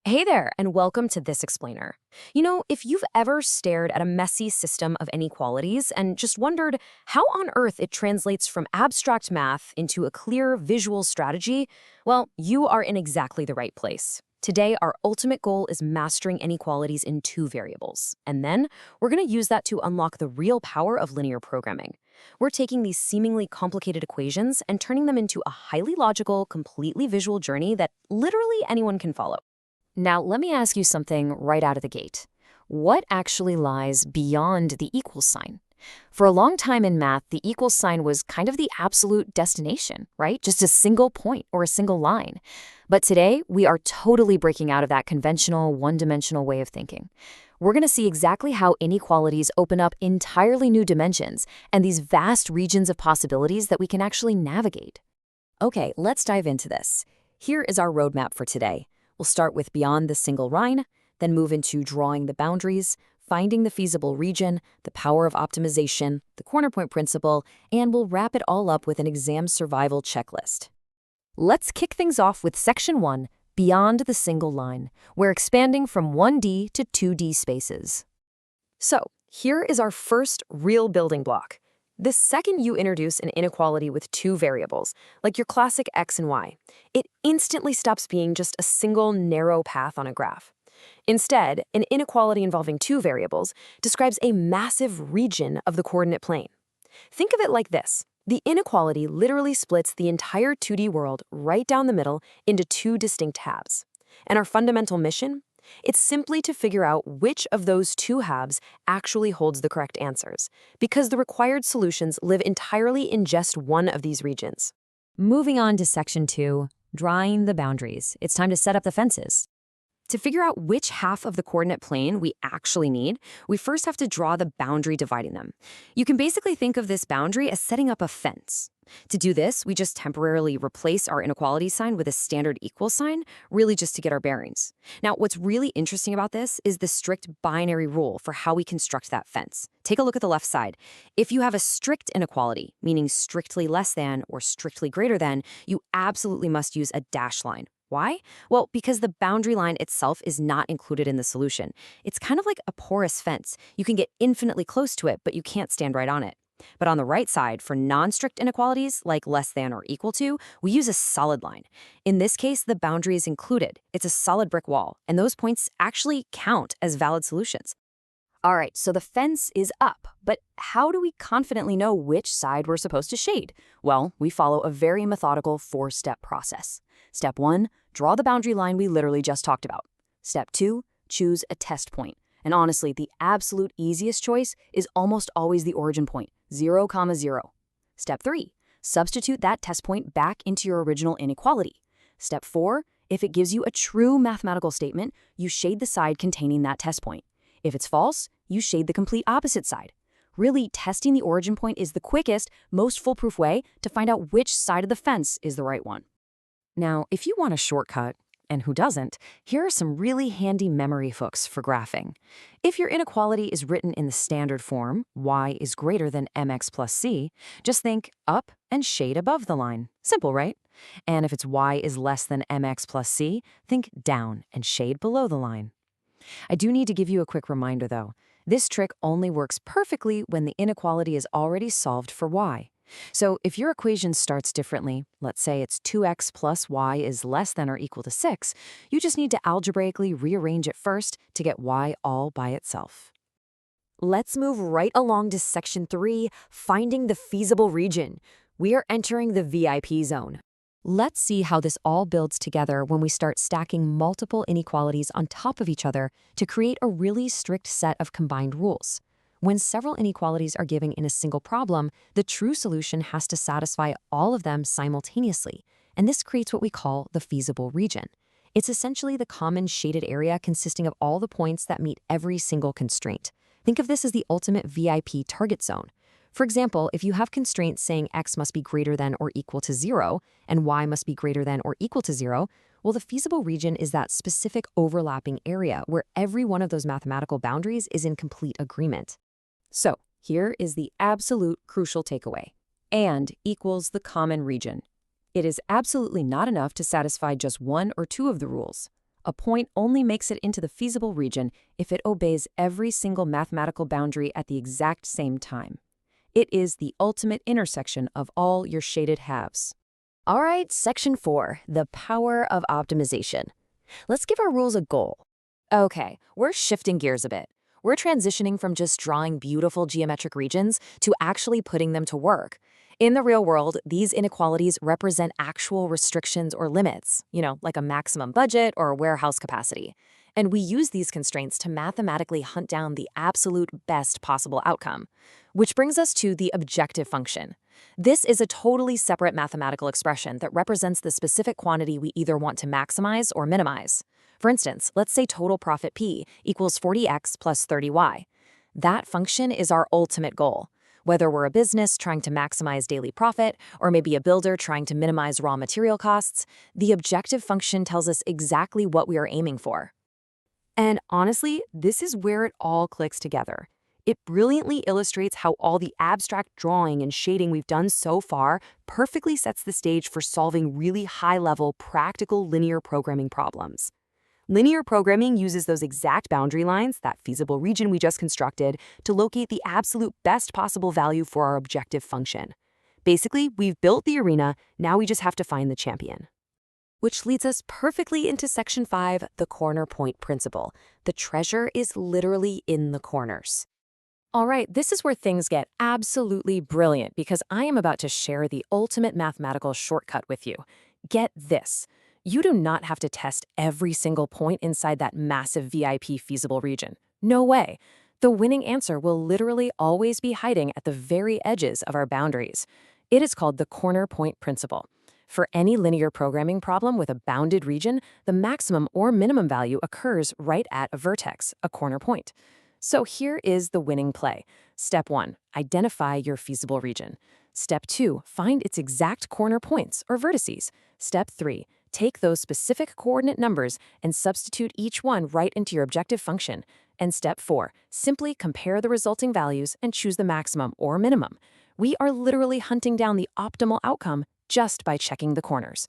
Hey there, and welcome to This Explainer. If you've ever stared at a messy system of inequalities and just wondered how on earth it translates from abstract math into a clear visual strategy, well, you are in exactly the right place. Today, our ultimate goal is mastering inequalities in two variables, and then we're going to use that to unlock the real power of linear programming. We're taking these seemingly complicated equations and turning them into a highly logical, completely visual journey that literally anyone can follow. Now, let me ask you something right out of the gate. What actually lies beyond the equal sign? For a long time in math, the equal sign was kind of the absolute destination, right? Just a single point or a single line. But today, we are totally breaking out of that conventional, one-dimensional way of thinking. We're going to see exactly how inequalities open up entirely new dimensions and these vast regions of possibilities that we can actually navigate. Okay, let's dive into this. Here is our roadmap for today. We'll start with beyond the single line, then move into drawing the boundaries, finding the feasible region, the power of optimization, the corner point principle, and we'll wrap it all up with an exam survival checklist. Let's kick things off with Section 1, Beyond the Single Line. We're expanding from 1D to 2D spaces. So, here is our first real building block. The second you introduce an inequality with two variables, like your classic x and y, it instantly stops being just a single narrow path on a graph. Instead, an inequality involving two variables describes a massive region of the coordinate plane. Think of it like this. The inequality literally splits the entire 2D world right down the middle into two distinct halves. And our fundamental mission? It's simply to figure out which of those two halves actually holds the correct answers, because the required solutions live entirely in just one of these regions. Moving on to Section 2, Drawing the Boundaries. It's time to set up the fences. To figure out which half of the coordinate plane we actually need, we first have to draw the boundary dividing them. You can basically think of this boundary as setting up a fence. To do this, we just temporarily replace our inequality sign with a standard equal sign, really just to get our bearings. Now, what's really interesting about this is the strict binary rule for how we construct that fence. Take a look at the left side. If you have a strict inequality, meaning strictly less than or strictly greater than, you absolutely must use a dash line. Why? Well, because the boundary line itself is not included in the solution. It's kind of like a porous fence. You can get infinitely close to it, but you can't stand right on it. But on the right side, for non-strict inequalities, like less than or equal to, we use a solid line. In this case, the boundary is included. It's a solid brick wall, and those points actually count as valid solutions. All right, so the fence is up, but how do we confidently know which side we're supposed to shade? Well, we follow a very methodical four-step process. Step 1, draw the boundary line we literally just talked about. Step 2, choose a test point. And honestly, the absolute easiest choice is almost always the origin point, 0, 0. Step 3, substitute that test point back into your original inequality. Step 4, if it gives you a true mathematical statement, you shade the side containing that test point. If it's false, you shade the complete opposite side. Really, testing the origin point is the quickest, most foolproof way to find out which side of the fence is the right one. Now, if you want a shortcut, and who doesn't, here are some really handy memory hooks for graphing. If your inequality is written in the standard form, y is greater than mx plus c, just think up and shade above the line. Simple, right? And if it's y is less than mx plus c, think down and shade below the line. I do need to give you a quick reminder, though. This trick only works perfectly when the inequality is already solved for y. So if your equation starts differently, let's say it's 2x plus y is less than or equal to 6, you just need to algebraically rearrange it first to get y all by itself. Let's move right along to Section 3, Finding the Feasible Region. We are entering the VIP zone. Let's see how this all builds together when we start stacking multiple inequalities on top of each other to create a really strict set of combined rules. When several inequalities are given in a single problem, the true solution has to satisfy all of them simultaneously, and this creates what we call the feasible region. It's essentially the common shaded area consisting of all the points that meet every single constraint. Think of this as the ultimate VIP target zone. For example, if you have constraints saying x must be greater than or equal to 0 and y must be greater than or equal to 0, well, the feasible region is that specific overlapping area where every one of those mathematical boundaries is in complete agreement. So, here is the absolute crucial takeaway. And equals the common region. It is absolutely not enough to satisfy just one or two of the rules. A point only makes it into the feasible region if it obeys every single mathematical boundary at the exact same time. It is the ultimate intersection of all your shaded halves. All right, Section 4, the power of optimization. Let's give our rules a goal. Okay, we're shifting gears a bit. We're transitioning from just drawing beautiful geometric regions to actually putting them to work. In the real world, these inequalities represent actual restrictions or limits, like a maximum budget or a warehouse capacity. And we use these constraints to mathematically hunt down the absolute best possible outcome. Which brings us to the objective function. This is a totally separate mathematical expression that represents the specific quantity we either want to maximize or minimize. For instance, let's say total profit P equals 40x plus 30y. That function is our ultimate goal. Whether we're a business trying to maximize daily profit, or maybe a builder trying to minimize raw material costs, the objective function tells us exactly what we are aiming for. And honestly, this is where it all clicks together. It brilliantly illustrates how all the abstract drawing and shading we've done so far perfectly sets the stage for solving really high-level, practical linear programming problems. Linear programming uses those exact boundary lines, that feasible region we just constructed, to locate the absolute best possible value for our objective function. Basically, we've built the arena, now we just have to find the champion. Which leads us perfectly into Section 5, the corner point principle. The treasure is literally in the corners. All right, this is where things get absolutely brilliant because I am about to share the ultimate mathematical shortcut with you. Get this. You do not have to test every single point inside that massive VIP feasible region. No way. The winning answer will literally always be hiding at the very edges of our boundaries. It is called the corner point principle. For any linear programming problem with a bounded region, the maximum or minimum value occurs right at a vertex, a corner point. So here is the winning play. Step 1, identify your feasible region. Step 2, find its exact corner points or vertices. Step 3, take those specific coordinate numbers and substitute each one right into your objective function. And step 4, simply compare the resulting values and choose the maximum or minimum. We are literally hunting down the optimal outcome just by checking the corners.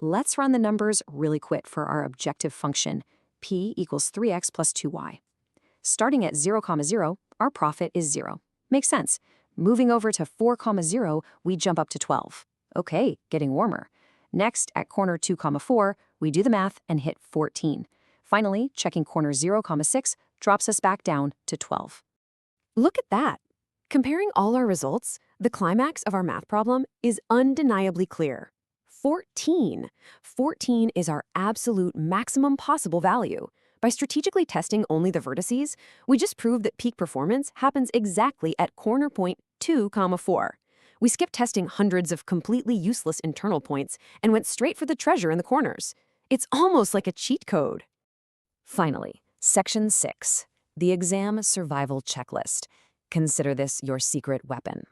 Let's run the numbers really quick for our objective function, P equals 3x plus 2y. Starting at 0, 0, our profit is 0. Makes sense. Moving over to 4, 0, we jump up to 12. Okay, getting warmer. Next, at corner 2, 4, we do the math and hit 14. Finally, checking corner 0, 6 drops us back down to 12. Look at that. Comparing all our results, the climax of our math problem is undeniably clear. 14. 14 is our absolute maximum possible value. By strategically testing only the vertices, we just proved that peak performance happens exactly at corner point 2, 4. We skipped testing hundreds of completely useless internal points and went straight for the treasure in the corners. It's almost like a cheat code. Finally, Section 6, the exam survival checklist. Consider this your secret weapon.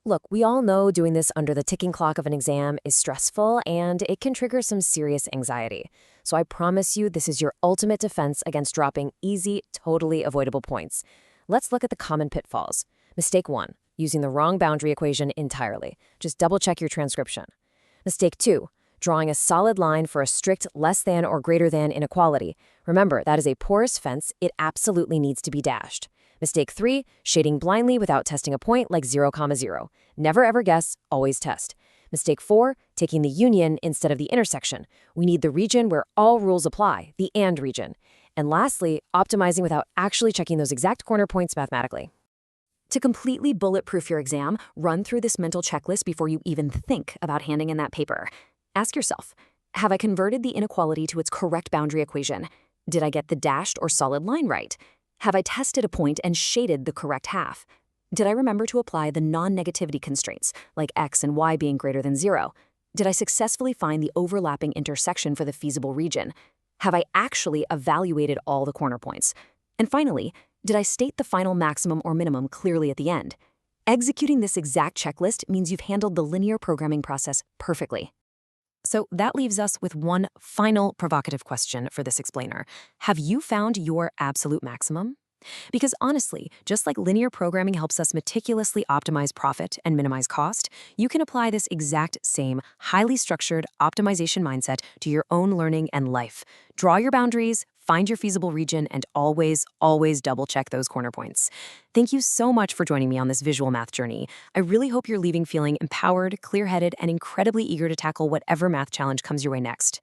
Look, we all know doing this under the ticking clock of an exam is stressful and it can trigger some serious anxiety. So I promise you this is your ultimate defense against dropping easy, totally avoidable points. Let's look at the common pitfalls. Mistake 1, using the wrong boundary equation entirely. Just double check your transcription. Mistake 2, drawing a solid line for a strict less than or greater than inequality. Remember, that is a porous fence. It absolutely needs to be dashed. Mistake 3, shading blindly without testing a point like 0, 0. Never ever guess, always test. Mistake 4, taking the union instead of the intersection. We need the region where all rules apply, the AND region. And lastly, optimizing without actually checking those exact corner points mathematically. To completely bulletproof your exam, run through this mental checklist before you even think about handing in that paper. Ask yourself, have I converted the inequality to its correct boundary equation? Did I get the dashed or solid line right? Have I tested a point and shaded the correct half? Did I remember to apply the non-negativity constraints, like x and y being greater than 0? Did I successfully find the overlapping intersection for the feasible region? Have I actually evaluated all the corner points? And finally, did I state the final maximum or minimum clearly at the end? Executing this exact checklist means you've handled the linear programming process perfectly. So that leaves us with one final provocative question for this explainer. Have you found your absolute maximum? Because honestly, just like linear programming helps us meticulously optimize profit and minimize cost, you can apply this exact same highly structured optimization mindset to your own learning and life. Draw your boundaries, find your feasible region, and always double check those corner points. Thank you so much for joining me on this visual math journey. I really hope you're leaving feeling empowered, clear headed, and incredibly eager to tackle whatever math challenge comes your way next.